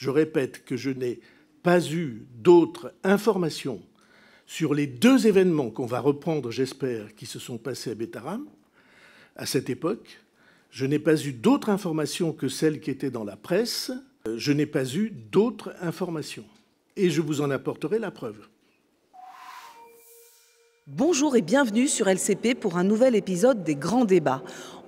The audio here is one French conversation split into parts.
Je répète que je n'ai pas eu d'autres informations sur les deux événements qu'on va reprendre, j'espère, qui se sont passés à Betaram à cette époque. Je n'ai pas eu d'autres informations que celles qui étaient dans la presse. Je n'ai pas eu d'autres informations. Et je vous en apporterai la preuve. Bonjour et bienvenue sur LCP pour un nouvel épisode des Grands Débats.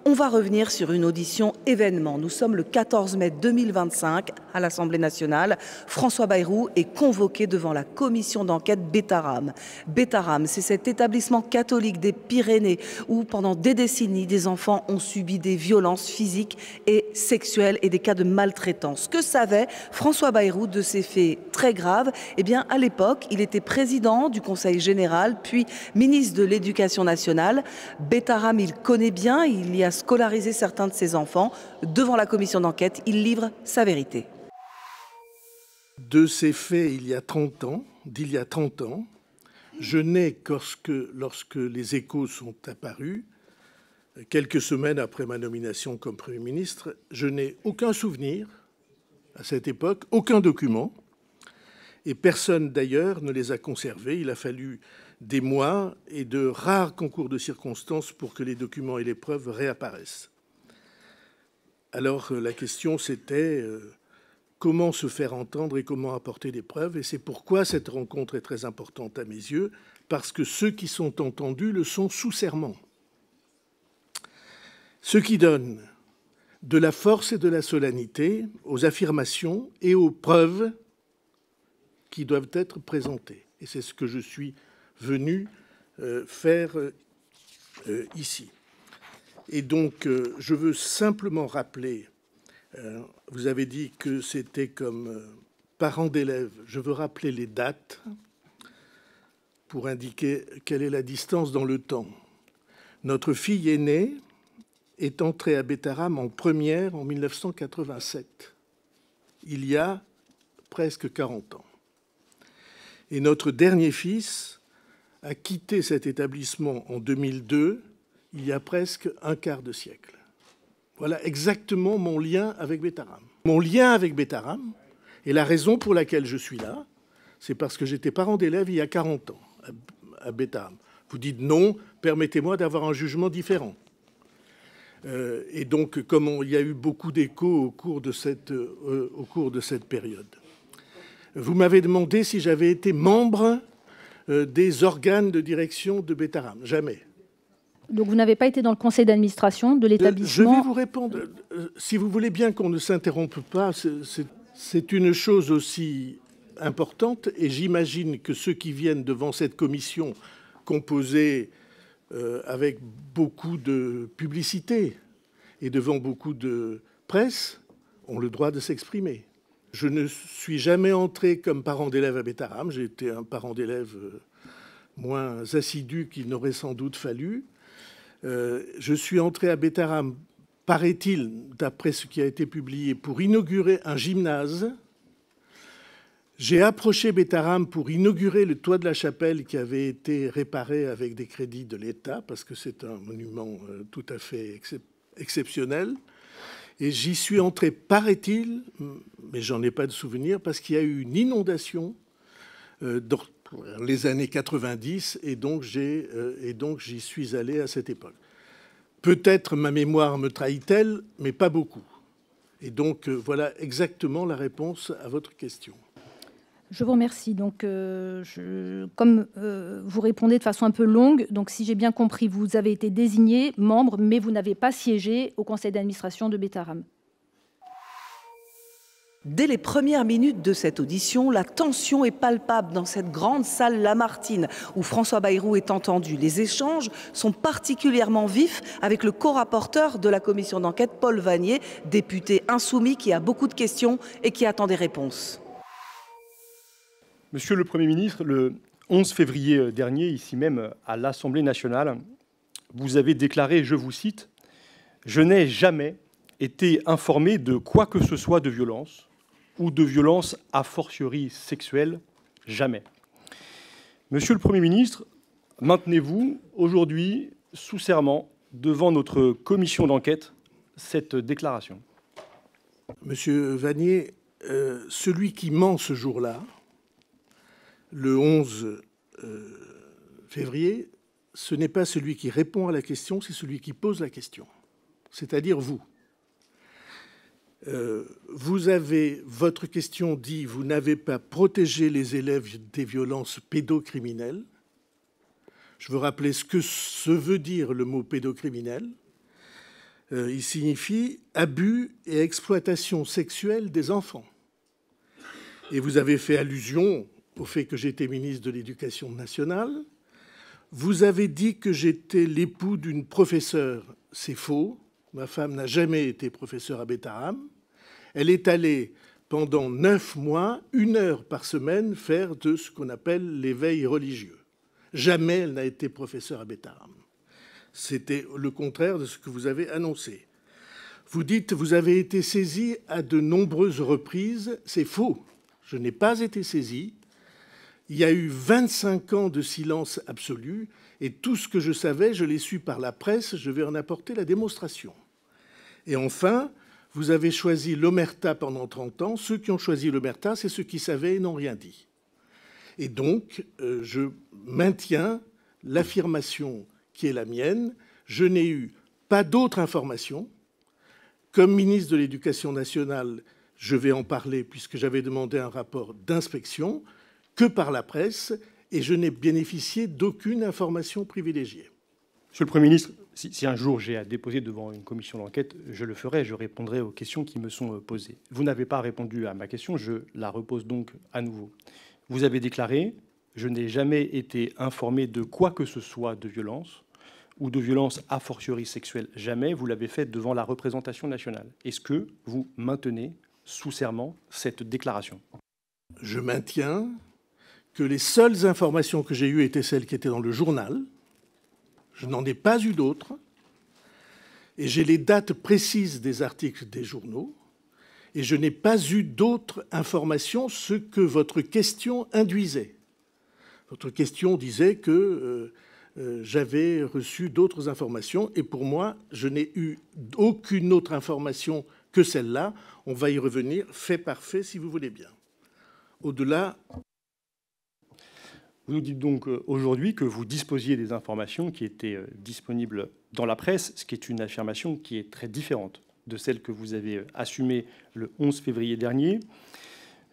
On va revenir sur une audition événement. Nous sommes le 14 mai 2025 à l'Assemblée nationale. François Bayrou est convoqué devant la commission d'enquête Betaram. Betaram, c'est cet établissement catholique des Pyrénées où pendant des décennies, des enfants ont subi des violences physiques et sexuelles et des cas de maltraitance. Que savait François Bayrou de ces faits très graves? Eh bien, à l'époque, il était président du Conseil général, puis ministre de l'Éducation nationale. Betaram, il connaît bien, il y a scolariser certains de ses enfants. Devant la commission d'enquête, il livre sa vérité. De ces faits d'il y a 30 ans, je n'ai lorsque les échos sont apparus, quelques semaines après ma nomination comme Premier ministre, je n'ai aucun souvenir à cette époque, aucun document, et personne d'ailleurs ne les a conservés. Il a fallu des mois et de rares concours de circonstances pour que les documents et les preuves réapparaissent. Alors la question c'était comment se faire entendre et comment apporter des preuves, et c'est pourquoi cette rencontre est très importante à mes yeux, parce que ceux qui sont entendus le sont sous serment. Ce qui donne de la force et de la solennité aux affirmations et aux preuves qui doivent être présentées. Et c'est ce que je suis venu faire ici. Et donc, je veux simplement rappeler, vous avez dit que c'était comme parents d'élèves, je veux rappeler les dates pour indiquer quelle est la distance dans le temps. Notre fille aînée est entrée à Betaram en première en 1987, il y a presque 40 ans. Et notre dernier fils a quitté cet établissement en 2002, il y a presque un quart de siècle. Voilà exactement mon lien avec Betaram. Mon lien avec Betaram, et la raison pour laquelle je suis là, c'est parce que j'étais parent d'élève il y a 40 ans à Betaram. Vous dites non, permettez-moi d'avoir un jugement différent. Et donc, comme il y a eu beaucoup d'échos au cours de cette période. Vous m'avez demandé si j'avais été membre des organes de direction de Betaram. Jamais. Donc vous n'avez pas été dans le conseil d'administration de l'établissement? Je vais vous répondre. Si vous voulez bien qu'on ne s'interrompe pas, c'est une chose aussi importante, et j'imagine que ceux qui viennent devant cette commission composée avec beaucoup de publicité et devant beaucoup de presse ont le droit de s'exprimer. Je ne suis jamais entré comme parent d'élève à Betaram. J'ai été un parent d'élève moins assidu qu'il n'aurait sans doute fallu. Je suis entré à Betaram, paraît-il, d'après ce qui a été publié, pour inaugurer un gymnase. J'ai approché Betaram pour inaugurer le toit de la chapelle qui avait été réparé avec des crédits de l'État, parce que c'est un monument tout à fait exceptionnel. Et j'y suis entré, paraît-il, mais j'en ai pas de souvenir, parce qu'il y a eu une inondation dans les années 90, et donc j'y suis allé à cette époque. Peut-être ma mémoire me trahit-elle, mais pas beaucoup. Et donc voilà exactement la réponse à votre question. Je vous remercie. Donc, comme vous répondez de façon un peu longue, donc si j'ai bien compris, vous avez été désigné membre, mais vous n'avez pas siégé au conseil d'administration de Betaram. Dès les premières minutes de cette audition, la tension est palpable dans cette grande salle Lamartine où François Bayrou est entendu. Les échanges sont particulièrement vifs avec le co-rapporteur de la commission d'enquête, Paul Vannier, député insoumis qui a beaucoup de questions et qui attend des réponses. Monsieur le Premier ministre, le 11 février dernier, ici même à l'Assemblée nationale, vous avez déclaré, je vous cite, « Je n'ai jamais été informé de quoi que ce soit de violence ou de violence a fortiori sexuelle, jamais ». Monsieur le Premier ministre, maintenez-vous aujourd'hui sous serment devant notre commission d'enquête cette déclaration? Monsieur Vannier, celui qui ment ce jour-là, le 11 février, ce n'est pas celui qui répond à la question, c'est celui qui pose la question, c'est-à-dire vous. Vous avez, votre question dit, vous n'avez pas protégé les élèves des violences pédocriminelles. Je veux rappeler ce que se veut dire le mot pédocriminel. Il signifie abus et exploitation sexuelle des enfants. Et vous avez fait allusion au fait que j'étais ministre de l'Éducation nationale. Vous avez dit que j'étais l'époux d'une professeure. C'est faux. Ma femme n'a jamais été professeure à Beta-Haram. Elle est allée pendant 9 mois, 1 heure par semaine, faire de ce qu'on appelle l'éveil religieux. Jamais elle n'a été professeure à Beta-Haram. C'était le contraire de ce que vous avez annoncé. Vous dites que vous avez été saisi à de nombreuses reprises. C'est faux. Je n'ai pas été saisi. Il y a eu 25 ans de silence absolu et tout ce que je savais, je l'ai su par la presse. Je vais en apporter la démonstration. Et enfin, vous avez choisi l'omerta pendant 30 ans. Ceux qui ont choisi l'omerta, c'est ceux qui savaient et n'ont rien dit. Et donc, je maintiens l'affirmation qui est la mienne. Je n'ai eu pas d'autres informations. Comme ministre de l'Éducation nationale, je vais en parler puisque j'avais demandé un rapport d'inspection, que par la presse, et je n'ai bénéficié d'aucune information privilégiée. Monsieur le Premier ministre, si un jour j'ai à déposer devant une commission d'enquête, je le ferai, je répondrai aux questions qui me sont posées. Vous n'avez pas répondu à ma question, je la repose donc à nouveau. Vous avez déclaré « Je n'ai jamais été informé de quoi que ce soit de violence ou de violence a fortiori sexuelle. Jamais. » Vous l'avez fait devant la représentation nationale. Est-ce que vous maintenez sous serment cette déclaration? Je maintiens que les seules informations que j'ai eues étaient celles qui étaient dans le journal. Je n'en ai pas eu d'autres. Et j'ai les dates précises des articles des journaux. Et je n'ai pas eu d'autres informations, ce que votre question induisait. Votre question disait que j'avais reçu d'autres informations. Et pour moi, je n'ai eu aucune autre information que celle-là. On va y revenir fait par fait, si vous voulez bien. Au-delà... Vous nous dites donc aujourd'hui que vous disposiez des informations qui étaient disponibles dans la presse, ce qui est une affirmation qui est très différente de celle que vous avez assumée le 11 février dernier.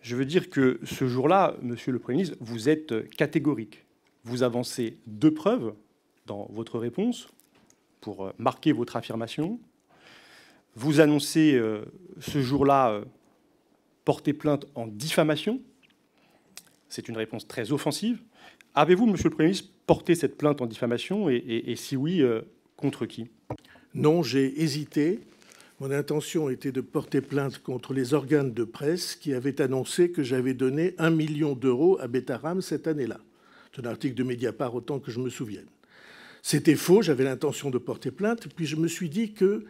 Je veux dire que ce jour-là, Monsieur le Premier ministre, vous êtes catégorique. Vous avancez 2 preuves dans votre réponse pour marquer votre affirmation. Vous annoncez ce jour-là porter plainte en diffamation. C'est une réponse très offensive. Avez-vous, Monsieur le Premier ministre, porté cette plainte en diffamation et si oui, contre qui? Non, j'ai hésité. Mon intention était de porter plainte contre les organes de presse qui avaient annoncé que j'avais donné 1 million d'euros à Beta-Haram cette année-là. C'est un article de Mediapart, autant que je me souvienne. C'était faux, j'avais l'intention de porter plainte. Puis je me suis dit que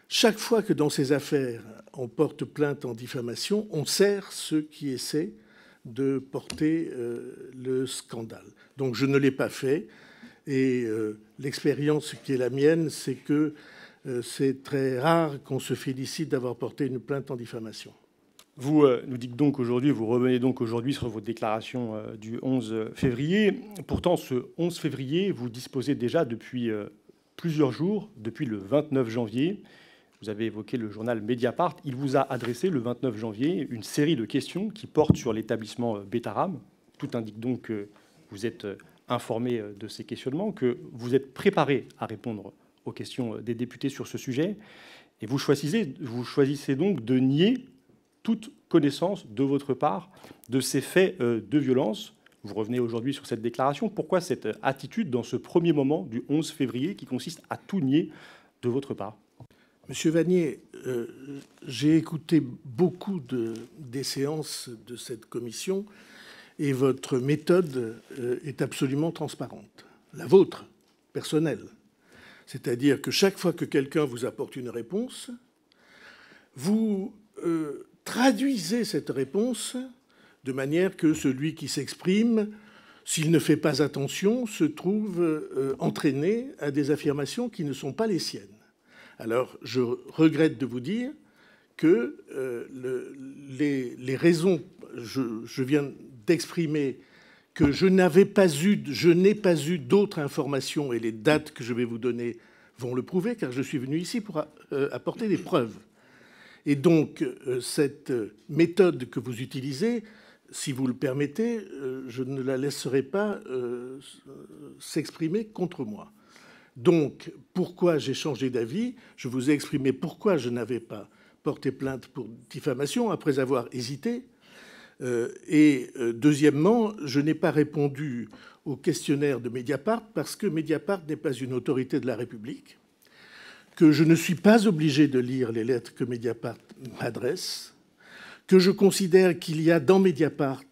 chaque fois que dans ces affaires, on porte plainte en diffamation, on sert ceux qui essaient de porter le scandale. Donc je ne l'ai pas fait. Et l'expérience qui est la mienne, c'est que c'est très rare qu'on se félicite d'avoir porté une plainte en diffamation. Vous nous dites donc aujourd'hui, vous revenez donc aujourd'hui sur vos déclarations du 11 février. Pourtant, ce 11 février, vous disposez déjà depuis plusieurs jours, depuis le 29 janvier. Vous avez évoqué le journal Mediapart. Il vous a adressé le 29 janvier une série de questions qui portent sur l'établissement Beta-Haram. Tout indique donc que vous êtes informé de ces questionnements, que vous êtes préparé à répondre aux questions des députés sur ce sujet. Et vous choisissez donc de nier toute connaissance de votre part de ces faits de violence. Vous revenez aujourd'hui sur cette déclaration. Pourquoi cette attitude dans ce premier moment du 11 février qui consiste à tout nier de votre part? Monsieur Vannier, j'ai écouté beaucoup des séances de cette commission et votre méthode est absolument transparente. La vôtre, personnelle. C'est-à-dire que chaque fois que quelqu'un vous apporte une réponse, vous traduisez cette réponse de manière que celui qui s'exprime, s'il ne fait pas attention, se trouve entraîné à des affirmations qui ne sont pas les siennes. Alors, je regrette de vous dire que les raisons, je viens d'exprimer que je n'ai pas eu d'autres informations, et les dates que je vais vous donner vont le prouver, car je suis venu ici pour apporter des preuves. Et donc, cette méthode que vous utilisez, si vous le permettez, je ne la laisserai pas s'exprimer contre moi. Donc, pourquoi j'ai changé d'avis? Je vous ai exprimé pourquoi je n'avais pas porté plainte pour diffamation après avoir hésité. Deuxièmement, je n'ai pas répondu au questionnaire de Mediapart parce que Mediapart n'est pas une autorité de la République, que je ne suis pas obligé de lire les lettres que Mediapart m'adresse, que je considère qu'il y a dans Mediapart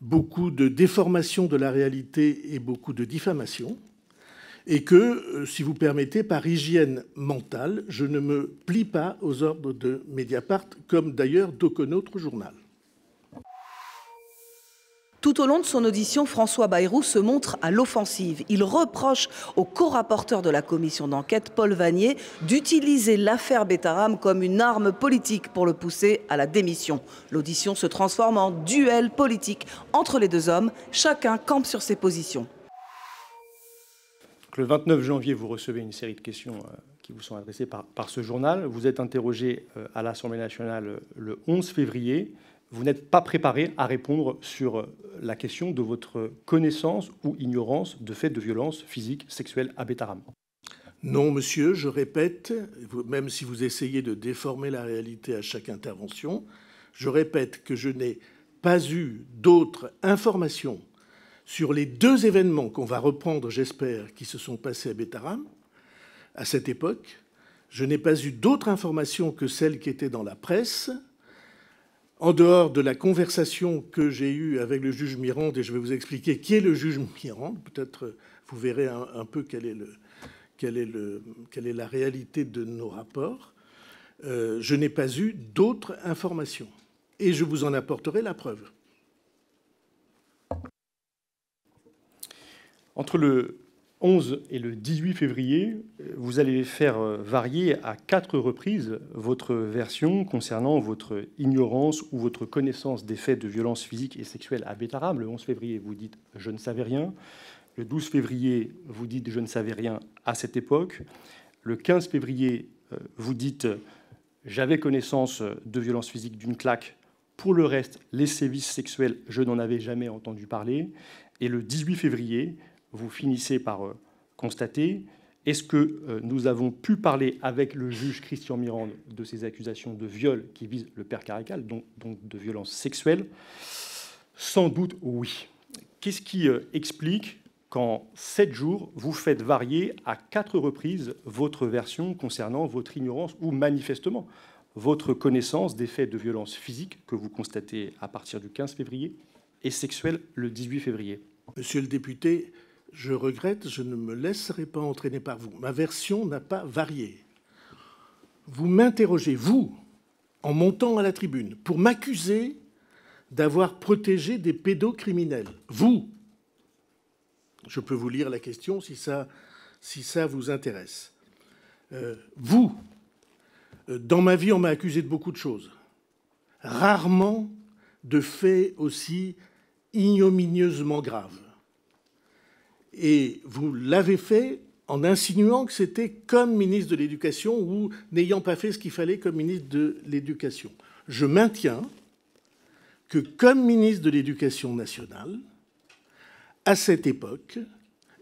beaucoup de déformation de la réalité et beaucoup de diffamation, et que, si vous permettez, par hygiène mentale, je ne me plie pas aux ordres de Mediapart, comme d'ailleurs d'aucun autre journal. Tout au long de son audition, François Bayrou se montre à l'offensive. Il reproche au co-rapporteur de la commission d'enquête, Paul Vannier, d'utiliser l'affaire Betaram comme une arme politique pour le pousser à la démission. L'audition se transforme en duel politique entre les deux hommes. Chacun campe sur ses positions. Le 29 janvier, vous recevez une série de questions qui vous sont adressées par ce journal. Vous êtes interrogé à l'Assemblée nationale le 11 février. Vous n'êtes pas préparé à répondre sur la question de votre connaissance ou ignorance de faits de violence physique, sexuelle à Betaram. Non, monsieur, je répète, même si vous essayez de déformer la réalité à chaque intervention, je répète que je n'ai pas eu d'autres informations sur les deux événements qu'on va reprendre, j'espère, qui se sont passés à Betaram à cette époque. Je n'ai pas eu d'autres informations que celles qui étaient dans la presse, en dehors de la conversation que j'ai eue avec le juge Mirande, et je vais vous expliquer qui est le juge Mirande. Peut-être vous verrez un peu quelle est la réalité de nos rapports. Je n'ai pas eu d'autres informations. Et je vous en apporterai la preuve. Entre le 11 et le 18 février, vous allez faire varier à 4 reprises votre version concernant votre ignorance ou votre connaissance des faits de violence physique et sexuelle à Betaram. Le 11 février, vous dites « je ne savais rien ». Le 12 février, vous dites « je ne savais rien à cette époque ». Le 15 février, vous dites « j'avais connaissance de violence physique d'une claque. Pour le reste, les sévices sexuels, je n'en avais jamais entendu parler ». Et le 18 février, vous finissez par constater, est-ce que nous avons pu parler avec le juge Christian Mirande de ces accusations de viol qui visent le père Caracal, donc de violence sexuelle? Sans doute oui. Qu'est-ce qui explique qu'en 7 jours, vous faites varier à 4 reprises votre version concernant votre ignorance ou manifestement votre connaissance des faits de violence physique que vous constatez à partir du 15 février et sexuelle le 18 février? Monsieur le député, je regrette, je ne me laisserai pas entraîner par vous. Ma version n'a pas varié. Vous m'interrogez, vous, en montant à la tribune, pour m'accuser d'avoir protégé des pédocriminels. Vous. Je peux vous lire la question si ça vous intéresse. Vous. Dans ma vie, on m'a accusé de beaucoup de choses. Rarement de faits aussi ignominieusement graves. Et vous l'avez fait en insinuant que c'était comme ministre de l'Éducation ou n'ayant pas fait ce qu'il fallait comme ministre de l'Éducation. Je maintiens que comme ministre de l'Éducation nationale, à cette époque,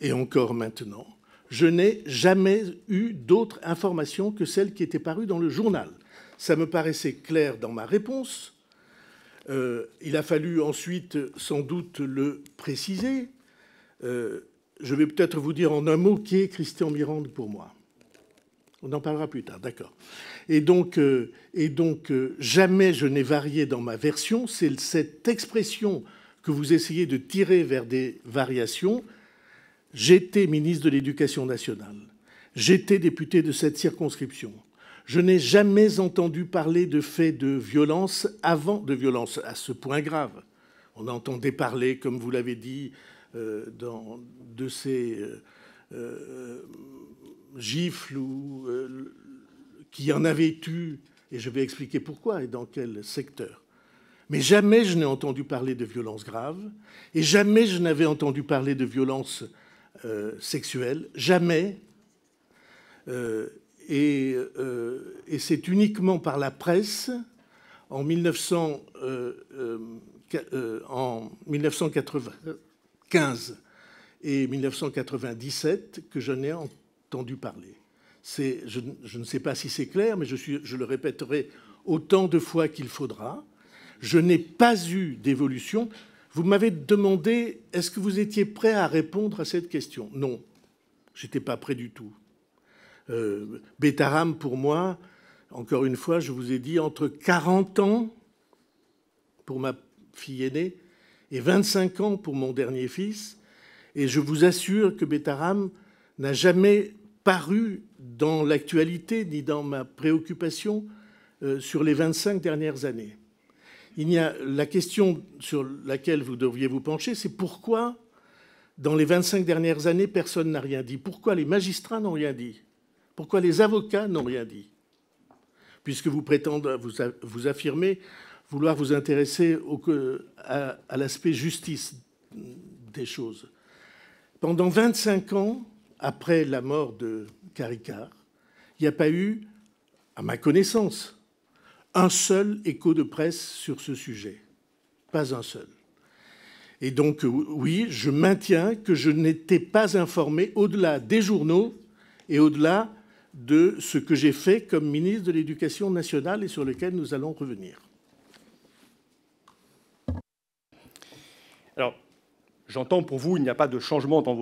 et encore maintenant, je n'ai jamais eu d'autres informations que celles qui étaient parues dans le journal. Ça me paraissait clair dans ma réponse. Il a fallu ensuite sans doute le préciser. Je vais peut-être vous dire en un mot qui est Christian Mirande pour moi. On en parlera plus tard, d'accord. Et donc, jamais je n'ai varié dans ma version. C'est cette expression que vous essayez de tirer vers des variations. J'étais ministre de l'Éducation nationale. J'étais député de cette circonscription. Je n'ai jamais entendu parler de faits de violence avant, de violence à ce point grave. On entendait parler, comme vous l'avez dit, de ces gifles qui en avaient eu Et je vais expliquer pourquoi et dans quel secteur. Mais jamais je n'ai entendu parler de violences graves, et jamais je n'avais entendu parler de violences sexuelles, jamais. Et c'est uniquement par la presse, en 1995 et 1997, que j'en ai entendu parler. Je ne sais pas si c'est clair, mais je le répéterai autant de fois qu'il faudra. Je n'ai pas eu d'évolution. Vous m'avez demandé, est-ce que vous étiez prêt à répondre à cette question? Non, je n'étais pas prêt du tout. Bétarame, pour moi, encore une fois, je vous ai dit, entre 40 ans pour ma fille aînée et 25 ans pour mon dernier fils. Et je vous assure que Bétarame n'a jamais paru dans l'actualité ni dans ma préoccupation sur les 25 dernières années. La question sur laquelle vous devriez vous pencher, c'est pourquoi, dans les 25 dernières années, personne n'a rien dit. Pourquoi les magistrats n'ont rien dit? Pourquoi les avocats n'ont rien dit? Puisque vous prétendez, vous affirmez vouloir vous intéresser à l'aspect justice des choses. Pendant 25 ans, après la mort de Caricart, il n'y a pas eu, à ma connaissance, un seul écho de presse sur ce sujet. Pas un seul. Et donc, oui, je maintiens que je n'étais pas informé au-delà des journaux et au-delà de ce que j'ai fait comme ministre de l'Éducation nationale et sur lequel nous allons revenir. Alors, j'entends pour vous, il n'y a pas de changement dans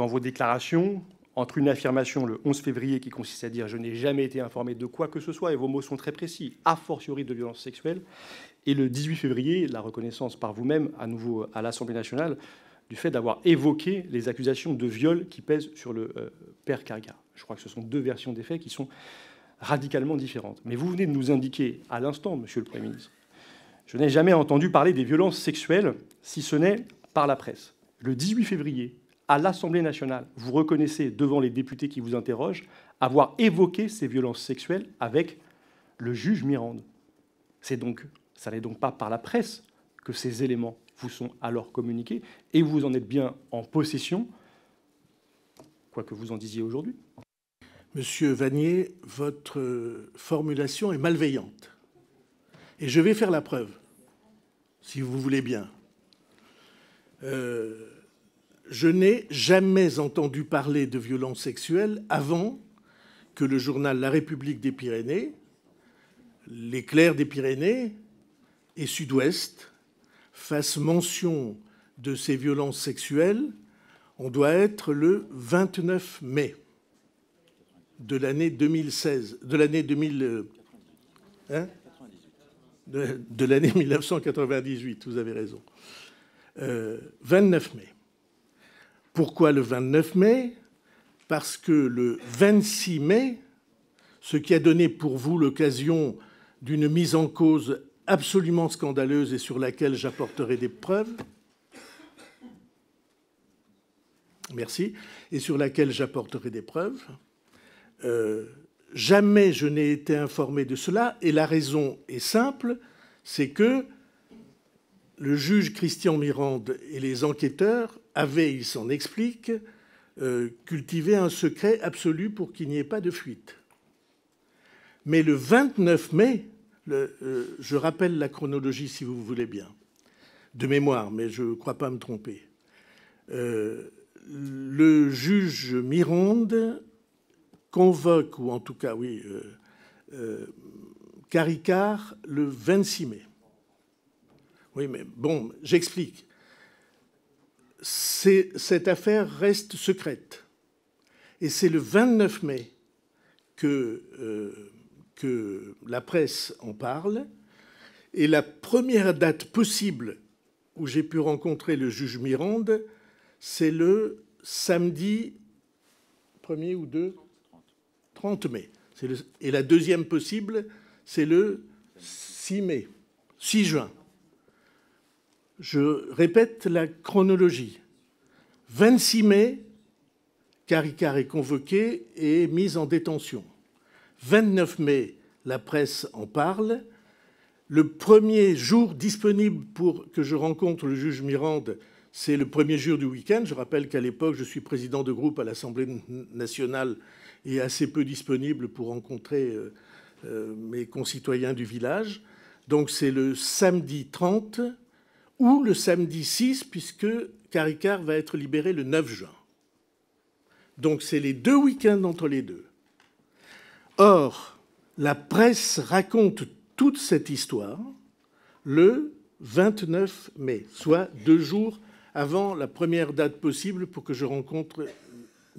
vos déclarations entre une affirmation le 11 février qui consiste à dire « je n'ai jamais été informé de quoi que ce soit », et vos mots sont très précis, a fortiori de violences sexuelles, et le 18 février, la reconnaissance par vous-même, à nouveau à l'Assemblée nationale, du fait d'avoir évoqué les accusations de viol qui pèsent sur le père Caricart. Je crois que ce sont deux versions des faits qui sont radicalement différentes. Mais vous venez de nous indiquer à l'instant, monsieur le Premier ministre, je n'ai jamais entendu parler des violences sexuelles, si ce n'est par la presse. Le 18 février, à l'Assemblée nationale, vous reconnaissez devant les députés qui vous interrogent avoir évoqué ces violences sexuelles avec le juge Mirande. Ça n'est donc pas par la presse que ces éléments vous sont alors communiqués, et vous en êtes bien en possession, quoi que vous en disiez aujourd'hui. Monsieur Vannier, votre formulation est malveillante. Et je vais faire la preuve, si vous voulez bien. Je n'ai jamais entendu parler de violences sexuelles avant que le journal La République des Pyrénées, L'Éclair des Pyrénées et Sud-Ouest fassent mention de ces violences sexuelles. On doit être le 29 mai de l'année 2016, de l'année 2000, de l'année 1998, vous avez raison. 29 mai. Pourquoi le 29 mai? Parce que le 26 mai, ce qui a donné pour vous l'occasion d'une mise en cause absolument scandaleuse et sur laquelle j'apporterai des preuves, merci, et sur laquelle j'apporterai des preuves, jamais je n'ai été informé de cela, et la raison est simple, c'est que le juge Christian Mirande et les enquêteurs avaient, il s'en explique, cultivé un secret absolu pour qu'il n'y ait pas de fuite. Mais le 29 mai, je rappelle la chronologie si vous voulez bien, de mémoire, mais je ne crois pas me tromper. Le juge Mirande convoque, ou en tout cas, oui, Caricart le 26 mai. Oui, mais bon, j'explique. Cette affaire reste secrète. Et c'est le 29 mai que la presse en parle. Et la première date possible où j'ai pu rencontrer le juge Mirande, c'est le samedi 1er ou 2 30 mai. Et la deuxième possible, c'est le 6 mai, 6 juin. Je répète la chronologie. 26 mai, Caricart est convoqué et mis en détention. 29 mai, la presse en parle. Le premier jour disponible pour que je rencontre le juge Mirande, c'est le premier jour du week-end. Je rappelle qu'à l'époque, je suis président de groupe à l'Assemblée nationale et assez peu disponible pour rencontrer mes concitoyens du village. Donc c'est le samedi 30 ou le samedi 6, puisque Caricart va être libéré le 9 juin. Donc c'est les 2 week-ends entre les deux. Or, la presse raconte toute cette histoire le 29 mai, soit 2 jours avant la première date possible pour que je rencontre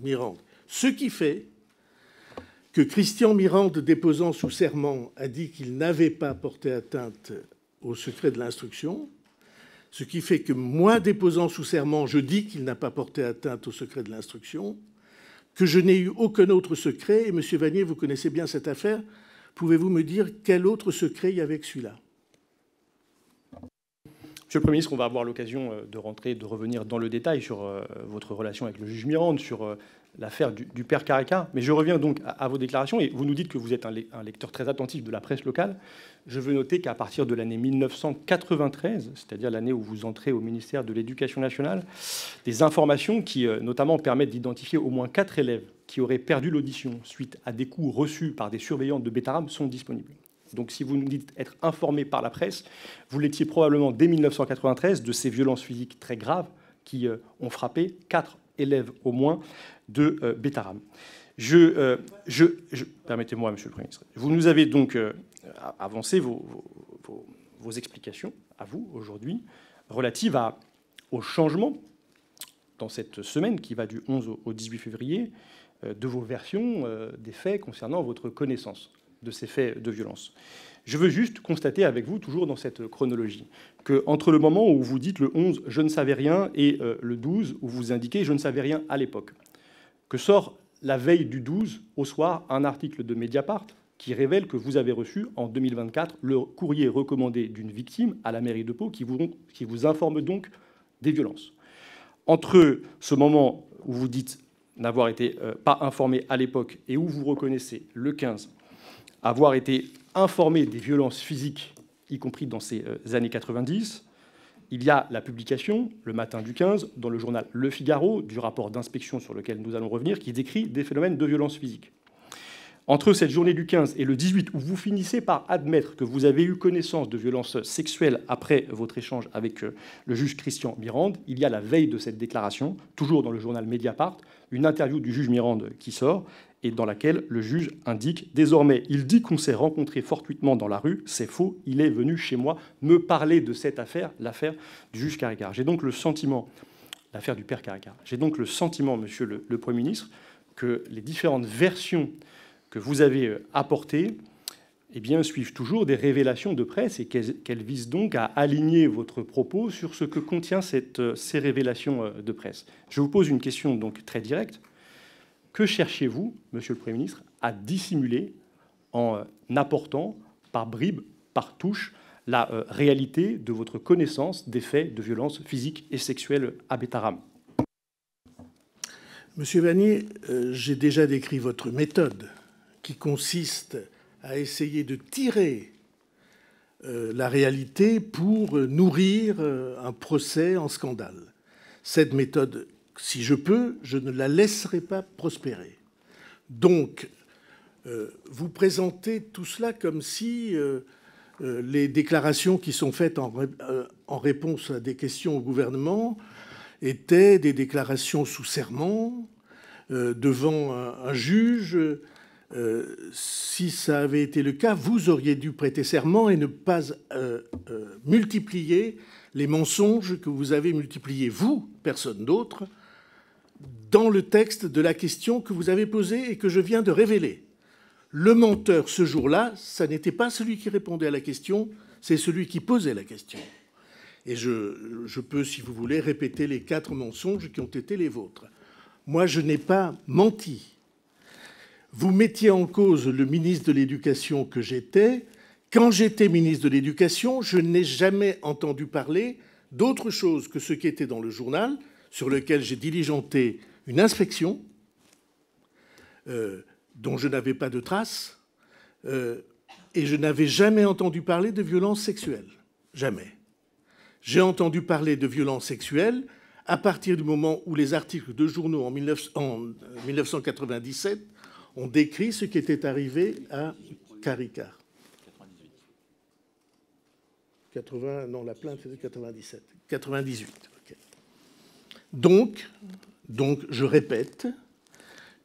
Mirande. Ce qui fait que Christian Mirande, déposant sous serment, a dit qu'il n'avait pas porté atteinte au secret de l'instruction. Ce qui fait que moi, déposant sous serment, je dis qu'il n'a pas porté atteinte au secret de l'instruction, que je n'ai eu aucun autre secret. Et M. Vanier, vous connaissez bien cette affaire. Pouvez-vous me dire quel autre secret il y avait que celui-là ? Monsieur le Premier ministre, on va avoir l'occasion de rentrer, de revenir dans le détail sur votre relation avec le juge Mirande, sur l'affaire du père Caricart. Mais je reviens donc à vos déclarations, et vous nous dites que vous êtes un lecteur très attentif de la presse locale. Je veux noter qu'à partir de l'année 1993, c'est-à-dire l'année où vous entrez au ministère de l'Éducation nationale, des informations qui notamment permettent d'identifier au moins 4 élèves qui auraient perdu l'audition suite à des coups reçus par des surveillants de Bétarame sont disponibles. Donc si vous nous dites être informé par la presse, vous l'étiez probablement dès 1993 de ces violences physiques très graves qui ont frappé 4 élèves au moins de Bétarame. Permettez-moi, Monsieur le Premier ministre. Vous nous avez donc avancé vos explications, à vous, aujourd'hui, relatives au changement, dans cette semaine qui va du 11 au 18 février, de vos versions des faits concernant votre connaissance de ces faits de violence. Je veux juste constater avec vous, toujours dans cette chronologie, qu'entre le moment où vous dites le 11 « je ne savais rien » et le 12 où vous indiquez « je ne savais rien à l'époque », que sort la veille du 12 au soir un article de Mediapart qui révèle que vous avez reçu en 2024 le courrier recommandé d'une victime à la mairie de Pau qui vous informe donc des violences. Entre ce moment où vous dites n'avoir été pas informé à l'époque et où vous reconnaissez le 15 avoir été informé des violences physiques, y compris dans ces années 90, il y a la publication, le matin du 15, dans le journal Le Figaro, du rapport d'inspection sur lequel nous allons revenir, qui décrit des phénomènes de violence physique. Entre cette journée du 15 et le 18, où vous finissez par admettre que vous avez eu connaissance de violences sexuelles après votre échange avec le juge Christian Mirande, il y a la veille de cette déclaration, toujours dans le journal Mediapart, une interview du juge Mirande qui sort, et dans laquelle le juge indique « Désormais, il dit qu'on s'est rencontré fortuitement dans la rue, c'est faux, il est venu chez moi me parler de cette affaire, l'affaire du juge Caricart. » J'ai donc le sentiment, l'affaire du père Caricart, j'ai donc le sentiment, Monsieur le Premier ministre, que les différentes versions que vous avez apportées eh bien, suivent toujours des révélations de presse et qu'elles visent donc à aligner votre propos sur ce que contient ces révélations de presse. Je vous pose une question donc très directe. Que cherchez-vous, Monsieur le Premier ministre, à dissimuler en apportant par bribes, par touches, la réalité de votre connaissance des faits de violence physique et sexuelle à Bétarame? Monsieur Vanier, j'ai déjà décrit votre méthode qui consiste à essayer de tirer la réalité pour nourrir un procès en scandale. Cette méthode, si je peux, je ne la laisserai pas prospérer. Donc, vous présentez tout cela comme si les déclarations qui sont faites en réponse à des questions au gouvernement étaient des déclarations sous serment devant un juge. Si ça avait été le cas, vous auriez dû prêter serment et ne pas multiplier les mensonges que vous avez multipliés, vous, personne d'autre, dans le texte de la question que vous avez posée et que je viens de révéler. Le menteur, ce jour-là, ça n'était pas celui qui répondait à la question, c'est celui qui posait la question. Et je peux, si vous voulez, répéter les 4 mensonges qui ont été les vôtres. Moi, je n'ai pas menti. Vous mettiez en cause le ministre de l'Éducation que j'étais. Quand j'étais ministre de l'Éducation, je n'ai jamais entendu parler d'autre chose que ce qui était dans le journal, sur lequel j'ai diligenté une inspection dont je n'avais pas de traces, Et je n'avais jamais entendu parler de violences sexuelles. Jamais. J'ai entendu parler de violences sexuelles à partir du moment où les articles de journaux en 1997 ont décrit ce qui était arrivé à Caricart. 80, non, la plainte était 97. 98. Okay. Donc, je répète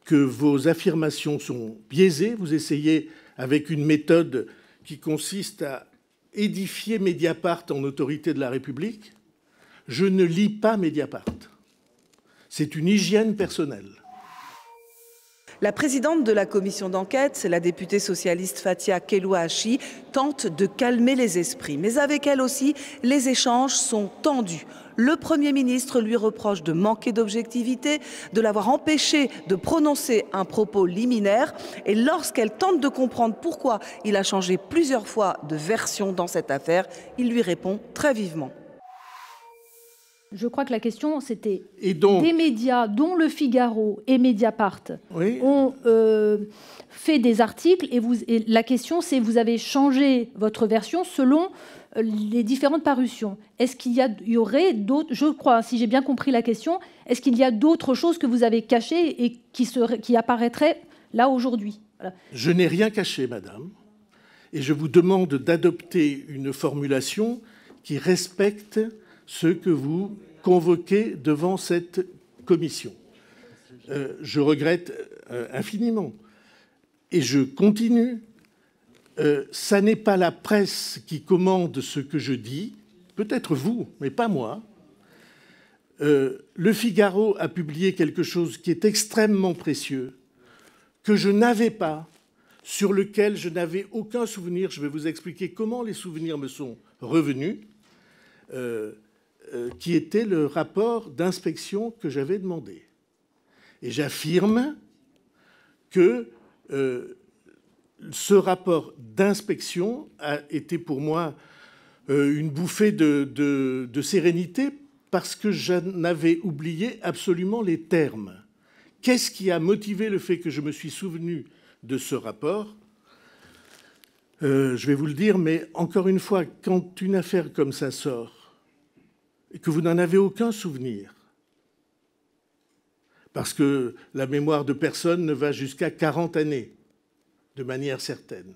que vos affirmations sont biaisées. Vous essayez, avec une méthode qui consiste à édifier Mediapart en autorité de la République. Je ne lis pas Mediapart. C'est une hygiène personnelle. La présidente de la commission d'enquête, la députée socialiste Fathia Kelouachi, tente de calmer les esprits. Mais avec elle aussi, les échanges sont tendus. Le Premier ministre lui reproche de manquer d'objectivité, de l'avoir empêché de prononcer un propos liminaire. Et lorsqu'elle tente de comprendre pourquoi il a changé plusieurs fois de version dans cette affaire, il lui répond très vivement. Je crois que la question, c'était des médias, dont Le Figaro et Mediapart, ont fait des articles. Et la question, c'est vous avez changé votre version selon les différentes parutions. Est-ce qu'il y aurait d'autres, je crois, si j'ai bien compris la question, est-ce qu'il y a d'autres choses que vous avez cachées et qui apparaîtraient là aujourd'hui? Voilà. Je n'ai rien caché, madame. Et je vous demande d'adopter une formulation qui respecte ce que vous convoquez devant cette commission. Je regrette infiniment. Et je continue. Ça n'est pas la presse qui commande ce que je dis, peut-être vous, mais pas moi. Le Figaro a publié quelque chose qui est extrêmement précieux, que je n'avais pas, sur lequel je n'avais aucun souvenir. Je vais vous expliquer comment les souvenirs me sont revenus. Qui était le rapport d'inspection que j'avais demandé. Et j'affirme que ce rapport d'inspection a été pour moi une bouffée de sérénité parce que j'en avais oublié absolument les termes. Qu'est-ce qui a motivé le fait que je me suis souvenu de ce rapport ? Je vais vous le dire, mais encore une fois, quand une affaire comme ça sort, et que vous n'en avez aucun souvenir, parce que la mémoire de personne ne va jusqu'à 40 années, de manière certaine,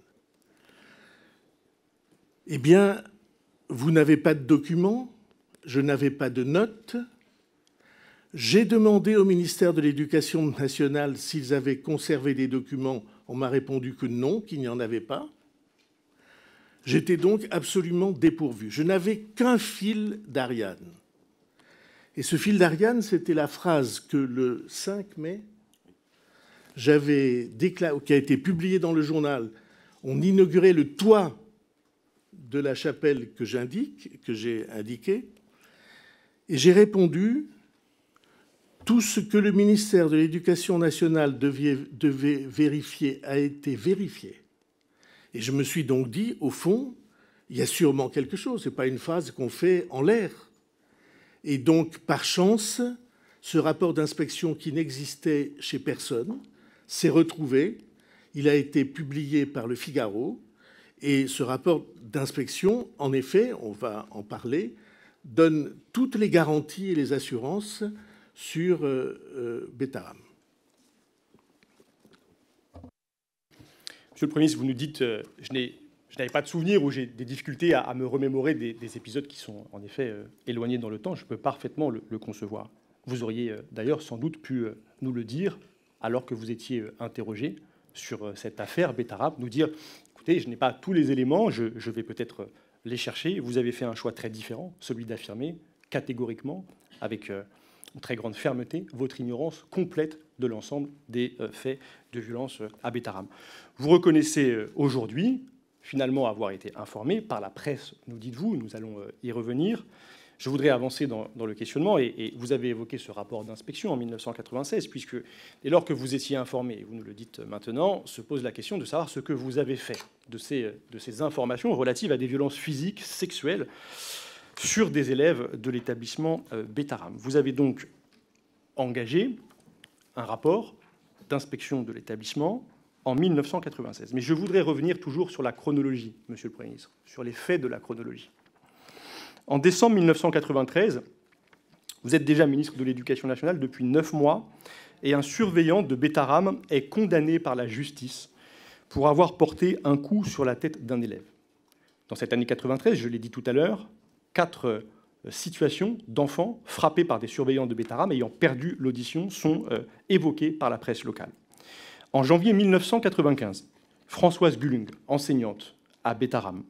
eh bien, vous n'avez pas de documents, je n'avais pas de notes. J'ai demandé au ministère de l'Éducation nationale s'ils avaient conservé des documents. On m'a répondu que non, qu'il n'y en avait pas. J'étais donc absolument dépourvu. Je n'avais qu'un fil d'Ariane. Et ce fil d'Ariane, c'était la phrase que le 5 mai, j'avais déclaré, qui a été publiée dans le journal. On inaugurait le toit de la chapelle que j'ai indiqué. Et j'ai répondu, tout ce que le ministère de l'Éducation nationale devait vérifier a été vérifié. Et je me suis donc dit, au fond, il y a sûrement quelque chose. Ce n'est pas une phrase qu'on fait en l'air. Et donc, par chance, ce rapport d'inspection qui n'existait chez personne s'est retrouvé. Il a été publié par Le Figaro. Et ce rapport d'inspection, en effet, on va en parler, donne toutes les garanties et les assurances sur Betaram. Monsieur le Premier ministre, vous nous dites je n'avais pas de souvenir ou j'ai des difficultés à me remémorer des épisodes qui sont en effet éloignés dans le temps. Je peux parfaitement le concevoir. Vous auriez d'ailleurs sans doute pu nous le dire alors que vous étiez interrogé sur cette affaire Betaram, nous dire écoutez, je n'ai pas tous les éléments, je vais peut-être les chercher. Vous avez fait un choix très différent, celui d'affirmer catégoriquement, avec une très grande fermeté, votre ignorance complète de l'ensemble des faits de violence à Betaram. Vous reconnaissez aujourd'hui, finalement, avoir été informé par la presse, nous dites-vous, nous allons y revenir. Je voudrais avancer dans le questionnement, et vous avez évoqué ce rapport d'inspection en 1996, puisque dès lors que vous étiez informé, et vous nous le dites maintenant, se pose la question de savoir ce que vous avez fait de ces informations relatives à des violences physiques, sexuelles, sur des élèves de l'établissement Betaram. Vous avez donc engagé un rapport d'inspection de l'établissement en 1996. Mais je voudrais revenir toujours sur la chronologie, Monsieur le Premier ministre, sur les faits de la chronologie. En décembre 1993, vous êtes déjà ministre de l'Éducation nationale depuis 9 mois, et un surveillant de Betaram est condamné par la justice pour avoir porté un coup sur la tête d'un élève. Dans cette année 93, je l'ai dit tout à l'heure, 4 situations d'enfants frappés par des surveillants de Betaram ayant perdu l'audition sont évoquées par la presse locale. En janvier 1995, Françoise Gulung, enseignante à Betaram,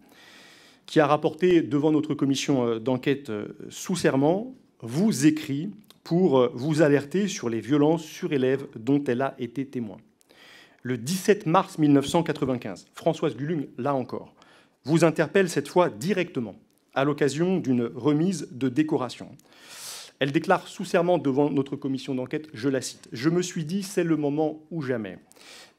qui a rapporté devant notre commission d'enquête sous serment, vous écrit pour vous alerter sur les violences sur élèves dont elle a été témoin. Le 17 mars 1995, Françoise Gulung, là encore, vous interpelle cette fois directement à l'occasion d'une remise de décoration. Elle déclare sous serment devant notre commission d'enquête, je la cite, « Je me suis dit, c'est le moment ou jamais.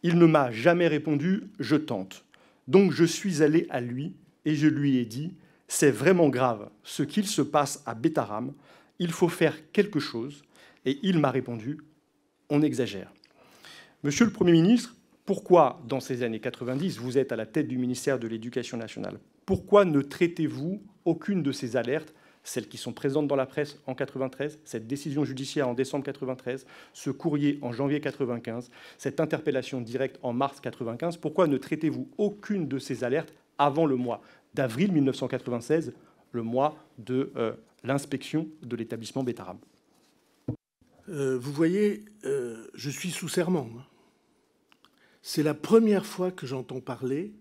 Il ne m'a jamais répondu, je tente. Donc je suis allé à lui et je lui ai dit, c'est vraiment grave ce qu'il se passe à Betaram, il faut faire quelque chose. Et il m'a répondu, on exagère. » Monsieur le Premier ministre, pourquoi, dans ces années 90, vous êtes à la tête du ministère de l'Éducation nationale? Pourquoi ne traitez-vous aucune de ces alertes, celles qui sont présentes dans la presse en 93, cette décision judiciaire en décembre 93, ce courrier en janvier 95, cette interpellation directe en mars 95, pourquoi ne traitez-vous aucune de ces alertes avant le mois d'avril 1996, le mois de l'inspection de l'établissement Betaram? Vous voyez, je suis sous serment. C'est la première fois que j'entends parler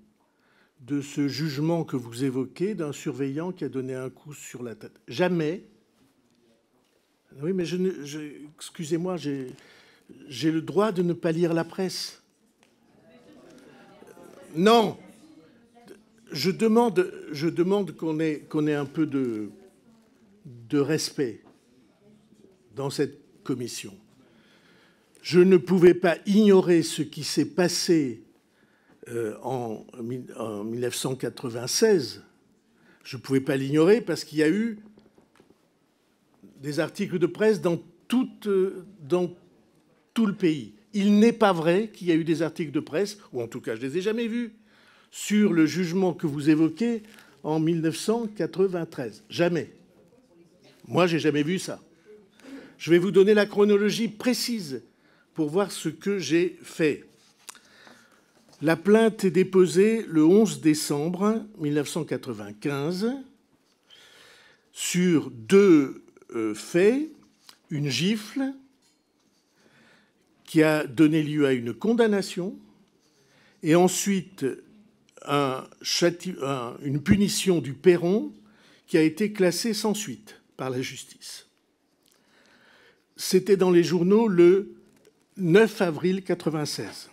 de ce jugement que vous évoquez d'un surveillant qui a donné un coup sur la tête. Jamais. Oui, mais excusez-moi, j'ai le droit de ne pas lire la presse. Non. Je demande qu'on ait un peu de respect dans cette commission. Je ne pouvais pas ignorer ce qui s'est passé en 1996. Je ne pouvais pas l'ignorer parce qu'il y a eu des articles de presse dans tout le pays. Il n'est pas vrai qu'il y a eu des articles de presse, ou en tout cas je ne les ai jamais vus, sur le jugement que vous évoquez en 1993. Jamais. Moi, je n'ai jamais vu ça. Je vais vous donner la chronologie précise pour voir ce que j'ai fait. La plainte est déposée le 11 décembre 1995 sur 2 faits, une gifle qui a donné lieu à une condamnation et ensuite une punition du Perron qui a été classée sans suite par la justice. C'était dans les journaux le 9 avril 1996.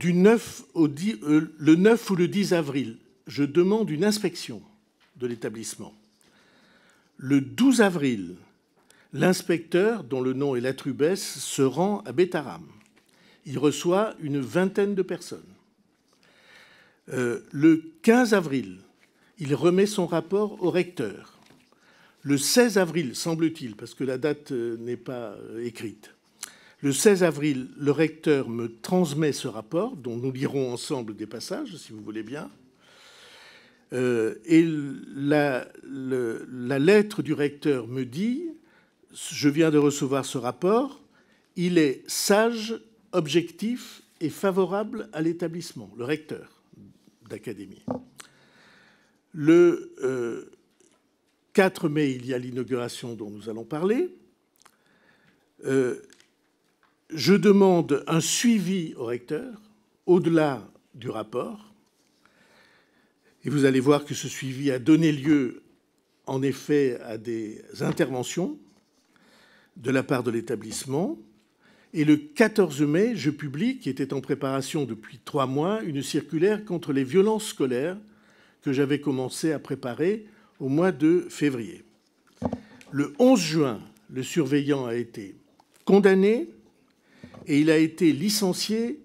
Le 9 ou le 10 avril, je demande une inspection de l'établissement. Le 12 avril, l'inspecteur, dont le nom est Latrubès, se rend à Betaram. Il reçoit une vingtaine de personnes. Le 15 avril, il remet son rapport au recteur. Le 16 avril, semble-t-il, parce que la date n'est pas écrite, le 16 avril, le recteur me transmet ce rapport, dont nous lirons ensemble des passages, si vous voulez bien. Et la lettre du recteur me dit « Je viens de recevoir ce rapport, il est sage, objectif et favorable à l'établissement », le recteur d'académie. Le 4 mai, il y a l'inauguration dont nous allons parler. Je demande un suivi au recteur, au-delà du rapport. Et vous allez voir que ce suivi a donné lieu, en effet, à des interventions de la part de l'établissement. Et le 14 mai, je publie, qui était en préparation depuis 3 mois, une circulaire contre les violences scolaires que j'avais commencé à préparer au mois de février. Le 11 juin, le surveillant a été condamné et il a été licencié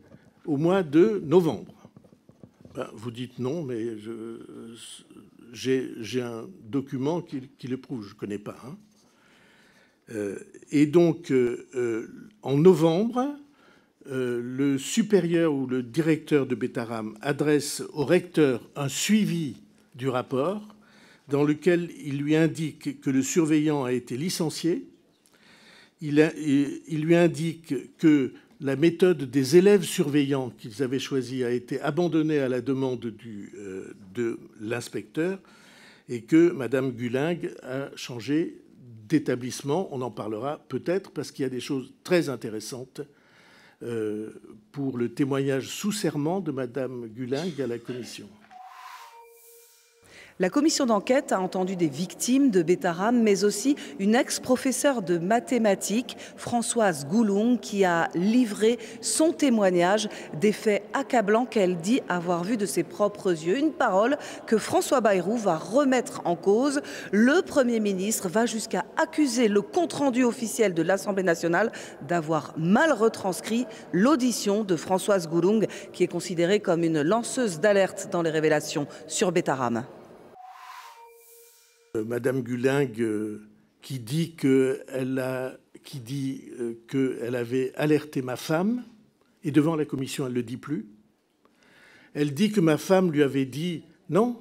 au mois de novembre. Ben, vous dites non, mais j'ai un document qui le prouve, je ne connais pas. Et donc, en novembre, le supérieur ou le directeur de Betaram adresse au recteur un suivi du rapport dans lequel il lui indique que le surveillant a été licencié. Il lui indique que la méthode des élèves surveillants qu'ils avaient choisie a été abandonnée à la demande de l'inspecteur et que Mme Gulingue a changé d'établissement. On en parlera peut-être parce qu'il y a des choses très intéressantes pour le témoignage sous serment de Mme Gulingue à la commission. La commission d'enquête a entendu des victimes de Betaram, mais aussi une ex-professeure de mathématiques, Françoise Goulung, qui a livré son témoignage des faits accablants qu'elle dit avoir vus de ses propres yeux. Une parole que François Bayrou va remettre en cause. Le Premier ministre va jusqu'à accuser le compte-rendu officiel de l'Assemblée nationale d'avoir mal retranscrit l'audition de Françoise Goulung, qui est considérée comme une lanceuse d'alerte dans les révélations sur Betaram. Madame Gulingue qui dit qu'elle avait alerté ma femme, et devant la commission, elle ne le dit plus. Elle dit que ma femme lui avait dit « Non,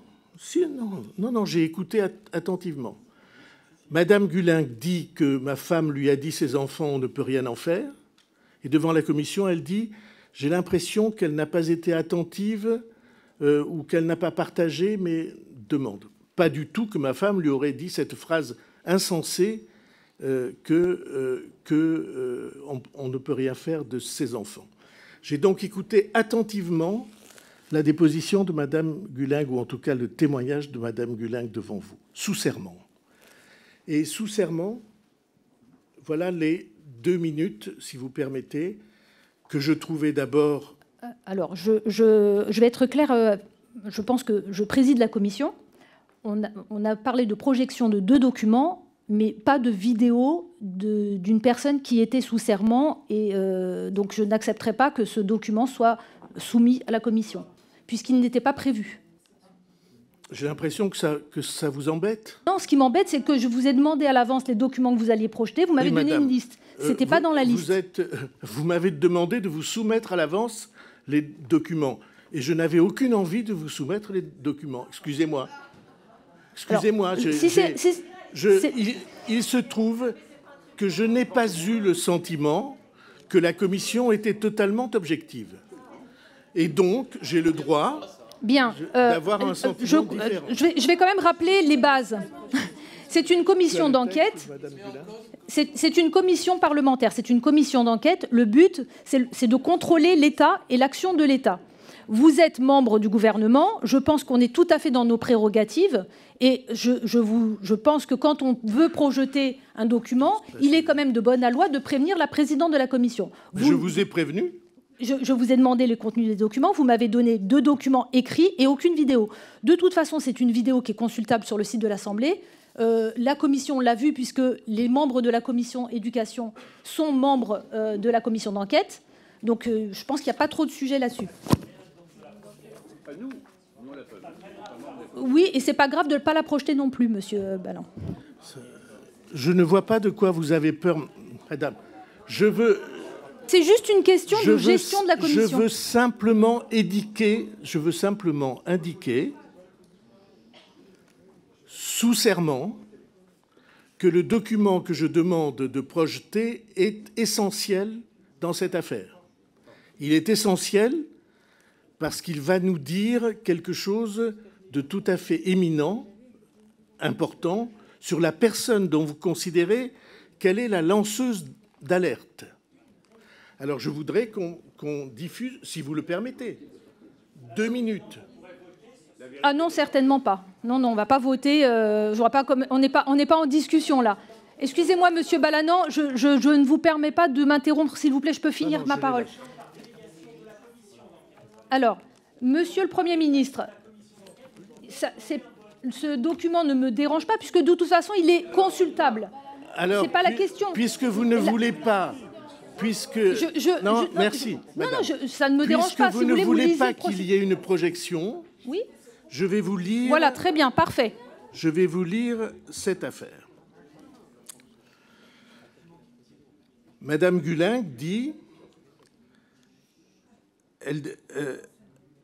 non, j'ai écouté attentivement ». Madame Gulingue dit que ma femme lui a dit « Ses enfants, on ne peut rien en faire ». Et devant la commission, elle dit « J'ai l'impression qu'elle n'a pas été attentive ou qu'elle n'a pas partagé mes demandes ». Pas du tout que ma femme lui aurait dit cette phrase insensée qu'on ne peut rien faire de ses enfants. J'ai donc écouté attentivement la déposition de Mme Gulingue, ou en tout cas le témoignage de Mme Gulingue devant vous, sous serment. Et sous serment, voilà les 2 minutes, si vous permettez, que je trouvais d'abord... Alors, je vais être claire, je pense que je préside la commission. On a parlé de projection de 2 documents, mais pas de vidéo d'une personne qui était sous serment. Et donc, je n'accepterai pas que ce document soit soumis à la commission, puisqu'il n'était pas prévu. J'ai l'impression que ça vous embête. Non, ce qui m'embête, c'est que je vous ai demandé à l'avance les documents que vous alliez projeter. Vous m'avez donné une liste. Ce n'était pas dans la liste. Vous m'avez demandé de vous soumettre à l'avance les documents. Et je n'avais aucune envie de vous soumettre les documents. Excusez-moi. Excusez-moi, il se trouve que je n'ai pas eu le sentiment que la commission était totalement objective. Et donc, j'ai le droit d'avoir un sentiment différent. Je vais quand même rappeler les bases. C'est une commission d'enquête. C'est une commission parlementaire. C'est une commission d'enquête. Le but, c'est de contrôler l'État et l'action de l'État. Vous êtes membre du gouvernement. Je pense qu'on est tout à fait dans nos prérogatives. Et je pense que quand on veut projeter un document, il est quand même de bonne loi de prévenir la présidente de la commission. Je vous ai prévenu. Je vous ai demandé le contenu des documents. Vous m'avez donné 2 documents écrits et aucune vidéo. De toute façon, c'est une vidéo qui est consultable sur le site de l'Assemblée. La commission l'a vue puisque les membres de la commission éducation sont membres de la commission d'enquête. Donc je pense qu'il n'y a pas trop de sujet là-dessus. Oui, et c'est pas grave de ne pas la projeter non plus, monsieur Balland. Je ne vois pas de quoi vous avez peur, madame. C'est juste une question de gestion de la commission. Je veux simplement indiquer sous serment que le document que je demande de projeter est essentiel dans cette affaire. Il est essentiel parce qu'il va nous dire quelque chose de tout à fait éminent, important, sur la personne dont vous considérez qu'elle est la lanceuse d'alerte. Alors je voudrais qu'on diffuse, si vous le permettez, 2 minutes. Ah non, certainement pas. Non, on ne va pas voter. On n'est pas en discussion là. Excusez-moi, monsieur Balanant, je ne vous permets pas de m'interrompre, s'il vous plaît. Je peux finir ma parole. Alors, monsieur le Premier ministre, ce document ne me dérange pas, puisque de toute façon, il est consultable. Alors, c'est pas la question. Puisque vous ne voulez pas... Merci. Non, ça ne me dérange pas. Puisque vous ne voulez pas qu'il y ait une projection, oui. Je vais vous lire... Voilà, très bien, parfait. Je vais vous lire cette affaire. Madame Gulingue dit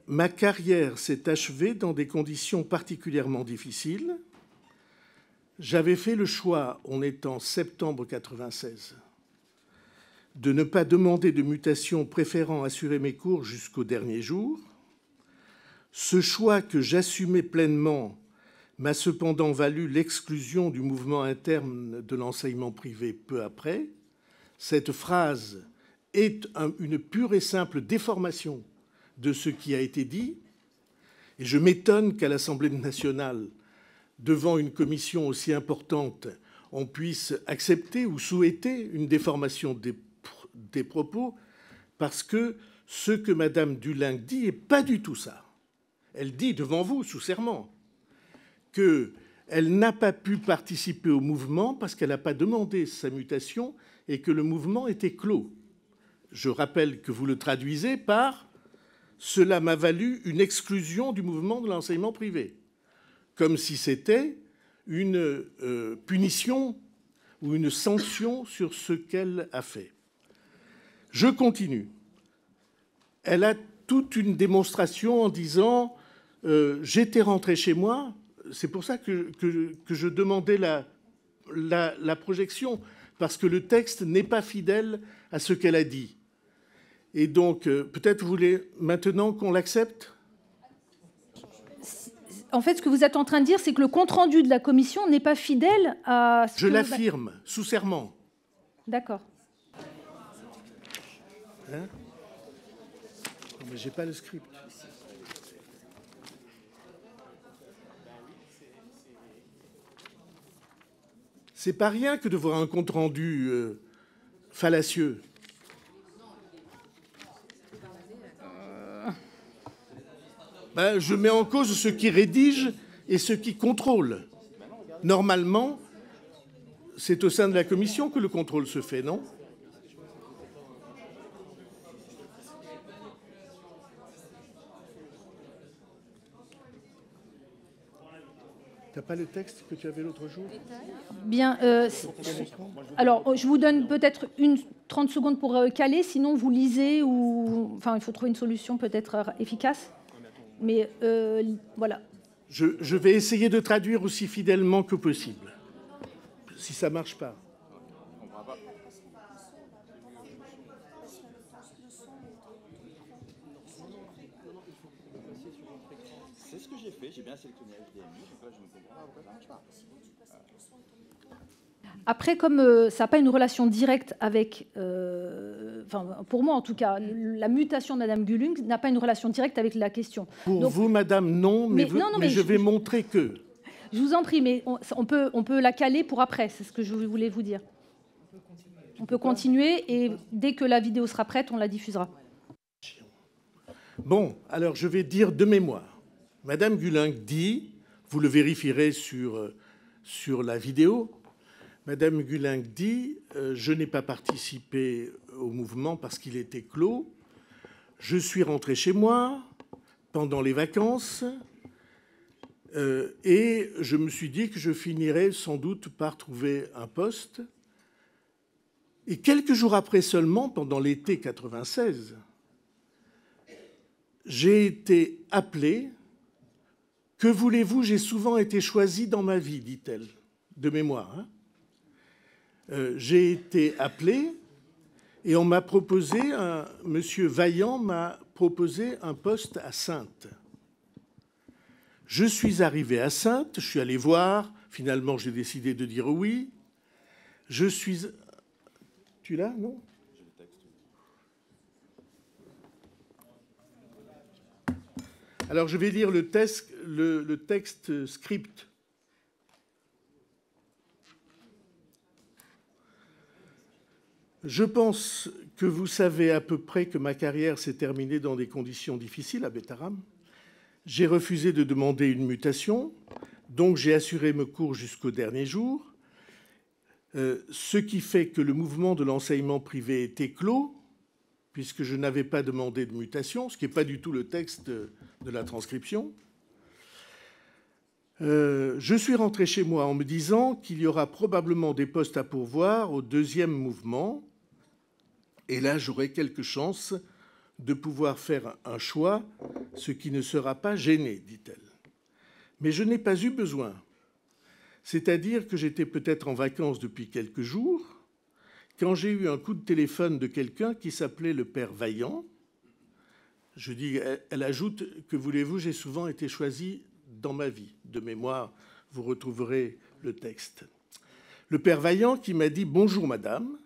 ma carrière s'est achevée dans des conditions particulièrement difficiles. J'avais fait le choix, on est en septembre 1996, de ne pas demander de mutation, préférant assurer mes cours jusqu'au dernier jour. Ce choix que j'assumais pleinement m'a cependant valu l'exclusion du mouvement interne de l'enseignement privé peu après. Cette phrase est une pure et simple déformation de ce qui a été dit, et je m'étonne qu'à l'Assemblée nationale, devant une commission aussi importante, on puisse accepter ou souhaiter une déformation des propos, parce que ce que Mme Dulinghe dit n'est pas du tout ça. Elle dit devant vous, sous serment, qu'elle n'a pas pu participer au mouvement parce qu'elle n'a pas demandé sa mutation et que le mouvement était clos. Je rappelle que vous le traduisez par « cela m'a valu une exclusion du mouvement de l'enseignement privé », comme si c'était une punition ou une sanction sur ce qu'elle a fait. Je continue. Elle a toute une démonstration en disant j'étais rentré chez moi. C'est pour ça que je demandais la projection, parce que le texte n'est pas fidèle à ce qu'elle a dit. Et donc, peut-être vous voulez maintenant qu'on l'accepte ? En fait, ce que vous êtes en train de dire, c'est que le compte-rendu de la commission n'est pas fidèle à... Je l'affirme, sous serment. D'accord. Hein ? Non, mais j'ai pas le script. C'est pas rien que de voir un compte-rendu fallacieux. Ben, je mets en cause ceux qui rédigent et ceux qui contrôlent. Normalement, c'est au sein de la commission que le contrôle se fait, non ? T'as pas le texte que tu avais l'autre jour ? Bien. Alors, je vous donne peut-être 30 secondes pour caler, sinon vous lisez ou... Enfin, il faut trouver une solution peut-être efficace. Mais voilà. Je vais essayer de traduire aussi fidèlement que possible. Si ça ne marche pas. C'est ce que j'ai fait, j'ai bien sélectionné HDMI, donc là je ne comprends pas pourquoi ça ne marche pas. Après, comme ça n'a pas une relation directe avec, enfin, pour moi en tout cas, la mutation de Mme Dulinghe n'a pas une relation directe avec la question. Pour donc, vous, Madame, non, mais je vais montrer que... Je vous en prie, mais on peut la caler pour après, c'est ce que je voulais vous dire. On peut continuer et dès que la vidéo sera prête, on la diffusera. Bon, alors je vais dire de mémoire. Madame Dulinghe dit, vous le vérifierez sur la vidéo, Madame Dulinghe dit « Je n'ai pas participé au mouvement parce qu'il était clos. Je suis rentré chez moi pendant les vacances et je me suis dit que je finirais sans doute par trouver un poste. Et quelques jours après seulement, pendant l'été 1996, j'ai été appelée. Que voulez-vous, j'ai souvent été choisie dans ma vie, dit-elle, de mémoire. Hein. J'ai été appelé et on m'a proposé, monsieur Vaillant m'a proposé un poste à Saintes. Je suis arrivé à Saintes, je suis allé voir, finalement j'ai décidé de dire oui. Je suis... Tu l'as, non ? Alors je vais lire le texte script. Je pense que vous savez à peu près que ma carrière s'est terminée dans des conditions difficiles à Bétharram. J'ai refusé de demander une mutation, donc j'ai assuré mes cours jusqu'au dernier jour, ce qui fait que le mouvement de l'enseignement privé était clos, puisque je n'avais pas demandé de mutation, ce qui n'est pas du tout le texte de la transcription. Je suis rentré chez moi en me disant qu'il y aura probablement des postes à pourvoir au deuxième mouvement, et là j'aurai quelques chances de pouvoir faire un choix, ce qui ne sera pas gêné, dit-elle. Mais je n'ai pas eu besoin. C'est-à-dire que j'étais peut-être en vacances depuis quelques jours, quand j'ai eu un coup de téléphone de quelqu'un qui s'appelait le père Vaillant. Je dis, elle ajoute, que voulez-vous, j'ai souvent été choisie dans ma vie. De mémoire, vous retrouverez le texte. Le père Vaillant qui m'a dit « Bonjour madame,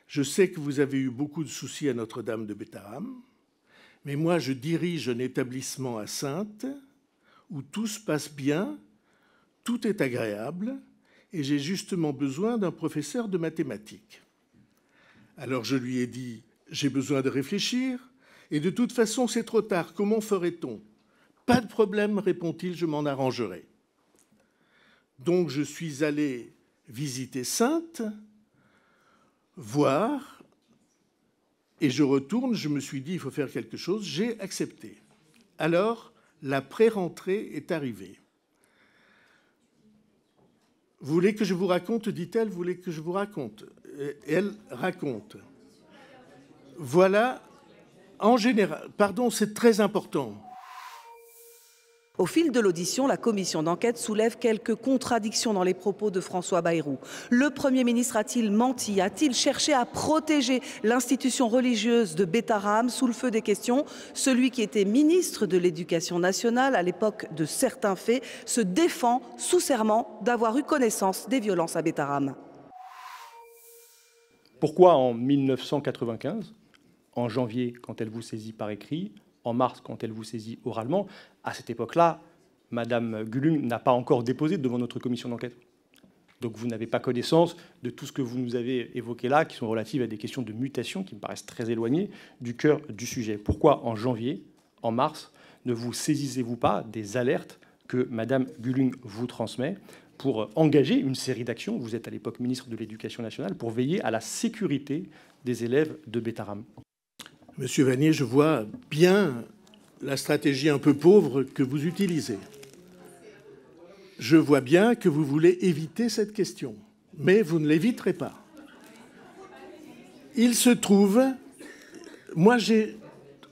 je sais que vous avez eu beaucoup de soucis à Notre-Dame de Bétharram, mais moi je dirige un établissement à Saintes où tout se passe bien, tout est agréable et j'ai justement besoin d'un professeur de mathématiques. » Alors je lui ai dit « J'ai besoin de réfléchir et de toute façon c'est trop tard, comment ferait-on ?»« Pas de problème, répond-il, je m'en arrangerai. » Donc je suis allé visiter Saintes, voir, et je retourne, je me suis dit, il faut faire quelque chose, j'ai accepté. Alors, la pré-rentrée est arrivée. Vous voulez que je vous raconte, dit-elle, vous voulez que je vous raconte? Elle raconte. Voilà, en général, pardon, c'est très important. Au fil de l'audition, la commission d'enquête soulève quelques contradictions dans les propos de François Bayrou. Le Premier ministre a-t-il menti? A-t-il cherché à protéger l'institution religieuse de Bétharram sous le feu des questions? Celui qui était ministre de l'Éducation nationale à l'époque de certains faits se défend sous serment d'avoir eu connaissance des violences à Bétharram. Pourquoi en 1995, en janvier quand elle vous saisit par écrit, en mars, quand elle vous saisit oralement, à cette époque-là, Madame Gulung n'a pas encore déposé devant notre commission d'enquête. Donc vous n'avez pas connaissance de tout ce que vous nous avez évoqué là, qui sont relatives à des questions de mutation qui me paraissent très éloignées du cœur du sujet. Pourquoi en janvier, en mars, ne vous saisissez-vous pas des alertes que Madame Gulung vous transmet pour engager une série d'actions? Vous êtes à l'époque ministre de l'Éducation nationale, pour veiller à la sécurité des élèves de Bétharram. Monsieur Vannier, je vois bien la stratégie un peu pauvre que vous utilisez. Je vois bien que vous voulez éviter cette question, mais vous ne l'éviterez pas. Il se trouve, moi j'ai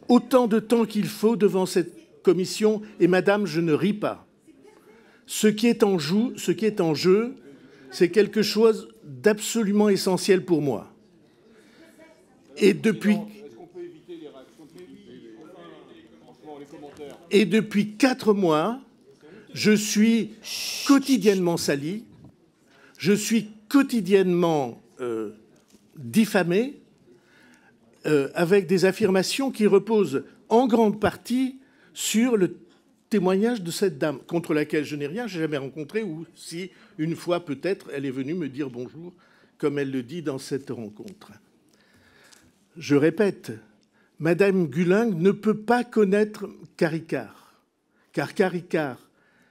autant de temps qu'il faut devant cette commission, et madame, je ne ris pas. Ce qui est en jeu, c'est quelque chose d'absolument essentiel pour moi. Et depuis 4 mois, je suis quotidiennement sali, je suis quotidiennement diffamé, avec des affirmations qui reposent en grande partie sur le témoignage de cette dame, contre laquelle je n'ai rien, je n'ai jamais rencontré, ou si, une fois peut-être, elle est venue me dire bonjour, comme elle le dit dans cette rencontre. Je répète, Madame Gulung ne peut pas connaître Caricart, car Caricart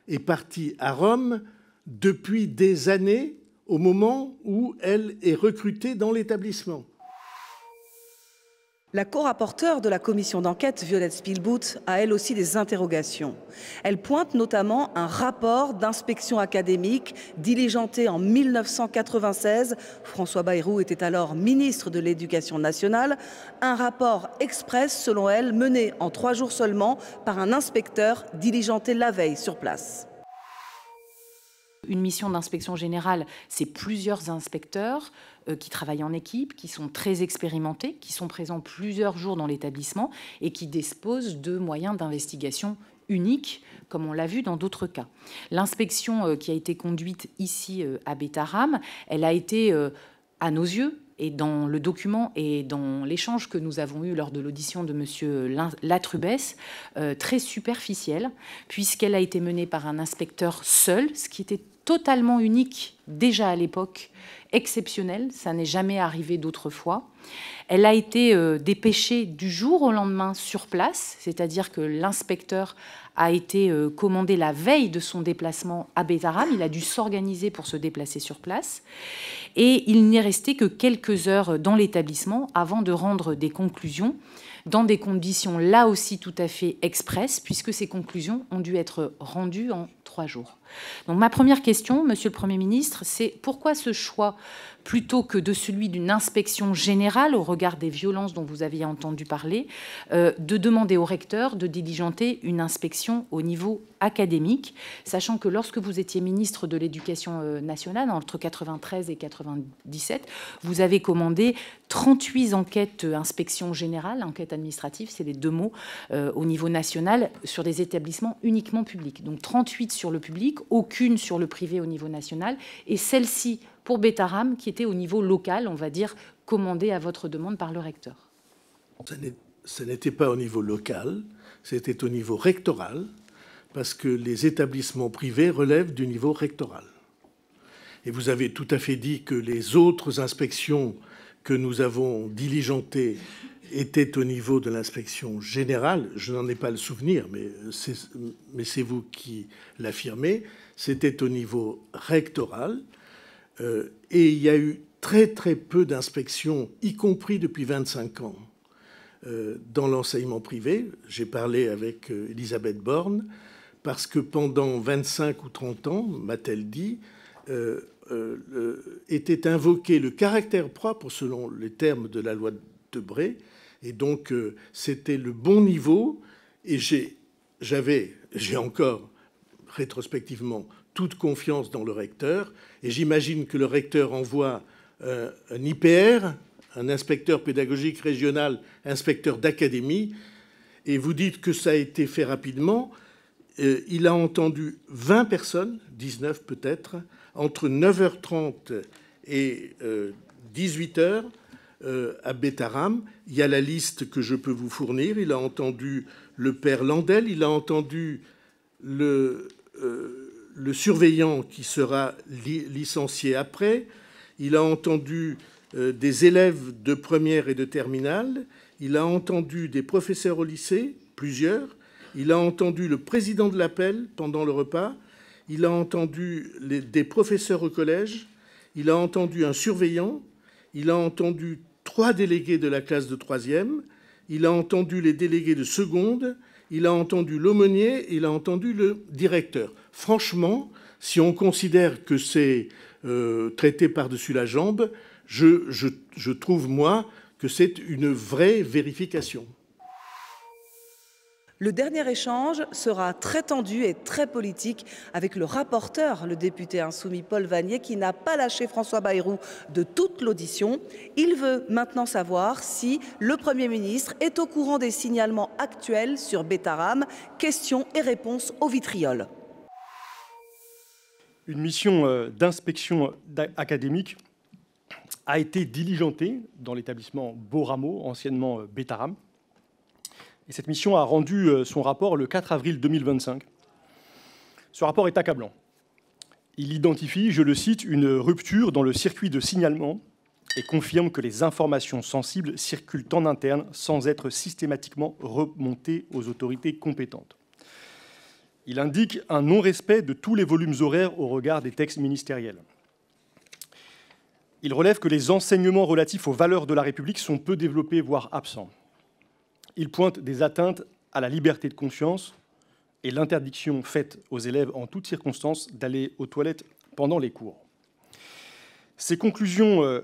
est parti à Rome depuis des années, au moment où elle est recrutée dans l'établissement. La co-rapporteure de la commission d'enquête, Violette Spielbout, a elle aussi des interrogations. Elle pointe notamment un rapport d'inspection académique diligenté en 1996. François Bayrou était alors ministre de l'Éducation nationale. Un rapport express, selon elle, mené en 3 jours seulement par un inspecteur diligenté la veille sur place. Une mission d'inspection générale, c'est plusieurs inspecteurs qui travaillent en équipe, qui sont très expérimentés, qui sont présents plusieurs jours dans l'établissement et qui disposent de moyens d'investigation uniques, comme on l'a vu dans d'autres cas. L'inspection qui a été conduite ici à Bétharram, elle a été, à nos yeux, et dans le document et dans l'échange que nous avons eu lors de l'audition de M. Latrubès, très superficielle, puisqu'elle a été menée par un inspecteur seul, ce qui était totalement unique déjà à l'époque, exceptionnel, ça n'est jamais arrivé d'autre fois. Elle a été dépêchée du jour au lendemain sur place, c'est-à-dire que l'inspecteur a été commandé la veille de son déplacement à Bétharram. Il a dû s'organiser pour se déplacer sur place. Et il n'est resté que quelques heures dans l'établissement avant de rendre des conclusions dans des conditions là aussi tout à fait expresses, puisque ces conclusions ont dû être rendues en 3 jours. Donc ma première question, Monsieur le Premier ministre, ministre, c'est pourquoi ce choix plutôt que de celui d'une inspection générale au regard des violences dont vous aviez entendu parler, de demander au recteur de diligenter une inspection au niveau académique, sachant que lorsque vous étiez ministre de l'Éducation nationale, entre 93 et 97, vous avez commandé 38 enquêtes inspection générale, enquête administrative, c'est les deux mots, au niveau national, sur des établissements uniquement publics. Donc 38 sur le public, aucune sur le privé au niveau national, et celle-ci pour Bétharram, qui était au niveau local, on va dire, commandée à votre demande par le recteur. Ça n'était pas au niveau local, c'était au niveau rectoral, parce que les établissements privés relèvent du niveau rectoral. Et vous avez tout à fait dit que les autres inspections que nous avons diligentées étaient au niveau de l'inspection générale. Je n'en ai pas le souvenir, mais c'est vous qui l'affirmez. C'était au niveau rectoral. Et il y a eu très très peu d'inspections, y compris depuis 25 ans, dans l'enseignement privé. J'ai parlé avec Elisabeth Borne, parce que pendant 25 ou 30 ans, m'a-t-elle dit, était invoqué le caractère propre, selon les termes de la loi de Debré, et donc c'était le bon niveau, et j'ai encore, rétrospectivement, toute confiance dans le recteur, et j'imagine que le recteur envoie un IPR, un inspecteur pédagogique régional, inspecteur d'académie, et vous dites que ça a été fait rapidement. Il a entendu 20 personnes, 19 peut-être, entre 9h30 et 18h à Bétharram. Il y a la liste que je peux vous fournir. Il a entendu le père Landel, il a entendu le surveillant qui sera licencié après, il a entendu des élèves de première et de terminale, il a entendu des professeurs au lycée, plusieurs, il a entendu le président de l'appel pendant le repas, il a entendu des professeurs au collège, il a entendu un surveillant, il a entendu 3 délégués de la classe de 3e, il a entendu les délégués de seconde, il a entendu l'aumônier, il a entendu le directeur. Franchement, si on considère que c'est traité par-dessus la jambe, je trouve, moi, que c'est une vraie vérification. Le dernier échange sera très tendu et très politique avec le rapporteur, le député insoumis Paul Vannier, qui n'a pas lâché François Bayrou de toute l'audition. Il veut maintenant savoir si le Premier ministre est au courant des signalements actuels sur Bétharram. Questions et réponses au vitriol. Une mission d'inspection académique a été diligentée dans l'établissement Beau-Rameau, anciennement Bétharram. Et cette mission a rendu son rapport le 4 avril 2025. Ce rapport est accablant. Il identifie, je le cite, une rupture dans le circuit de signalement et confirme que les informations sensibles circulent en interne sans être systématiquement remontées aux autorités compétentes. Il indique un non-respect de tous les volumes horaires au regard des textes ministériels. Il relève que les enseignements relatifs aux valeurs de la République sont peu développés, voire absents. Il pointe des atteintes à la liberté de conscience et l'interdiction faite aux élèves en toutes circonstances d'aller aux toilettes pendant les cours. Ces conclusions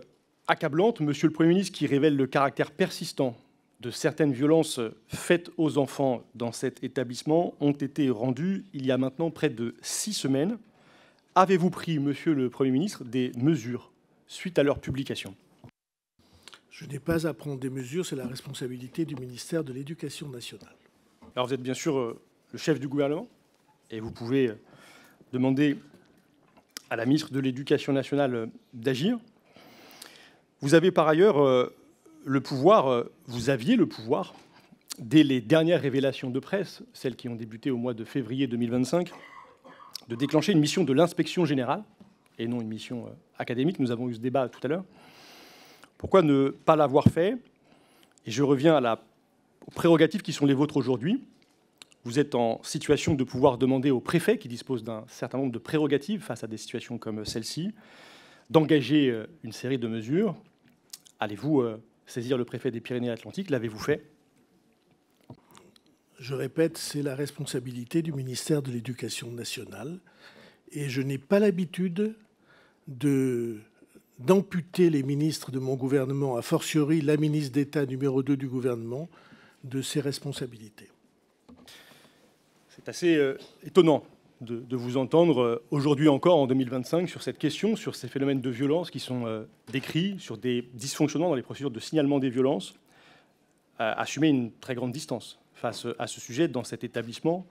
accablantes, Monsieur le Premier ministre, qui révèlent le caractère persistant de certaines violences faites aux enfants dans cet établissement, ont été rendues il y a maintenant près de 6 semaines. Avez-vous pris, Monsieur le Premier ministre, des mesures suite à leur publication ? Je n'ai pas à prendre des mesures, c'est la responsabilité du ministère de l'Éducation nationale. Alors vous êtes bien sûr le chef du gouvernement et vous pouvez demander à la ministre de l'Éducation nationale d'agir. Vous avez par ailleurs le pouvoir, vous aviez le pouvoir, dès les dernières révélations de presse, celles qui ont débuté au mois de février 2025, de déclencher une mission de l'inspection générale et non une mission académique. Nous avons eu ce débat tout à l'heure. Pourquoi ne pas l'avoir fait? Et je reviens aux prérogatives qui sont les vôtres aujourd'hui. Vous êtes en situation de pouvoir demander au préfet, qui dispose d'un certain nombre de prérogatives face à des situations comme celle-ci, d'engager une série de mesures. Allez-vous saisir le préfet des Pyrénées-Atlantiques? L'avez-vous fait? Je répète, c'est la responsabilité du ministère de l'Éducation nationale. Et je n'ai pas l'habitude d'amputer les ministres de mon gouvernement, a fortiori la ministre d'État numéro 2 du gouvernement, de ses responsabilités. C'est assez étonnant de vous entendre aujourd'hui encore, en 2025, sur cette question, sur ces phénomènes de violence qui sont décrits, sur des dysfonctionnements dans les procédures de signalement des violences, assumer une très grande distance face à ce sujet dans cet établissement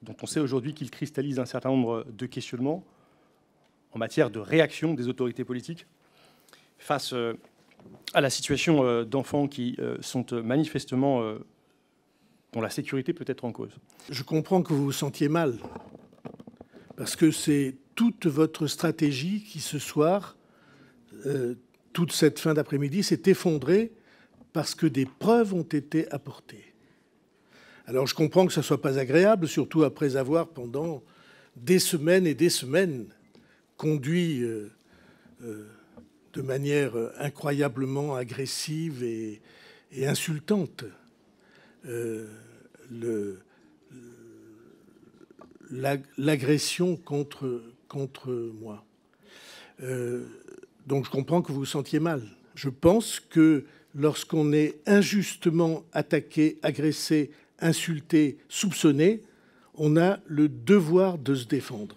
dont on sait aujourd'hui qu'il cristallise un certain nombre de questionnements en matière de réaction des autorités politiques face à la situation d'enfants qui sont manifestement dont la sécurité peut être en cause. Je comprends que vous vous sentiez mal, parce que c'est toute votre stratégie qui, ce soir, toute cette fin d'après-midi, s'est effondrée parce que des preuves ont été apportées. Alors je comprends que ça ne soit pas agréable, surtout après avoir, pendant des semaines et des semaines, conduit de manière incroyablement agressive et insultante l'agression contre moi. Donc je comprends que vous vous sentiez mal. Je pense que lorsqu'on est injustement attaqué, agressé, insulté, soupçonné, on a le devoir de se défendre.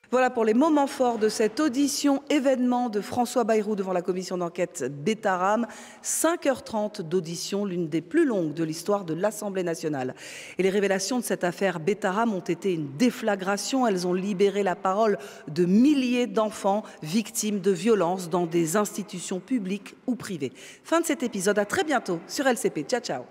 Voilà pour les moments forts de cette audition événement de François Bayrou devant la commission d'enquête Betaram. 5h30 d'audition, l'une des plus longues de l'histoire de l'Assemblée nationale. Et les révélations de cette affaire Betaram ont été une déflagration. Elles ont libéré la parole de milliers d'enfants victimes de violences dans des institutions publiques ou privées. Fin de cet épisode. À très bientôt sur LCP. Ciao, ciao.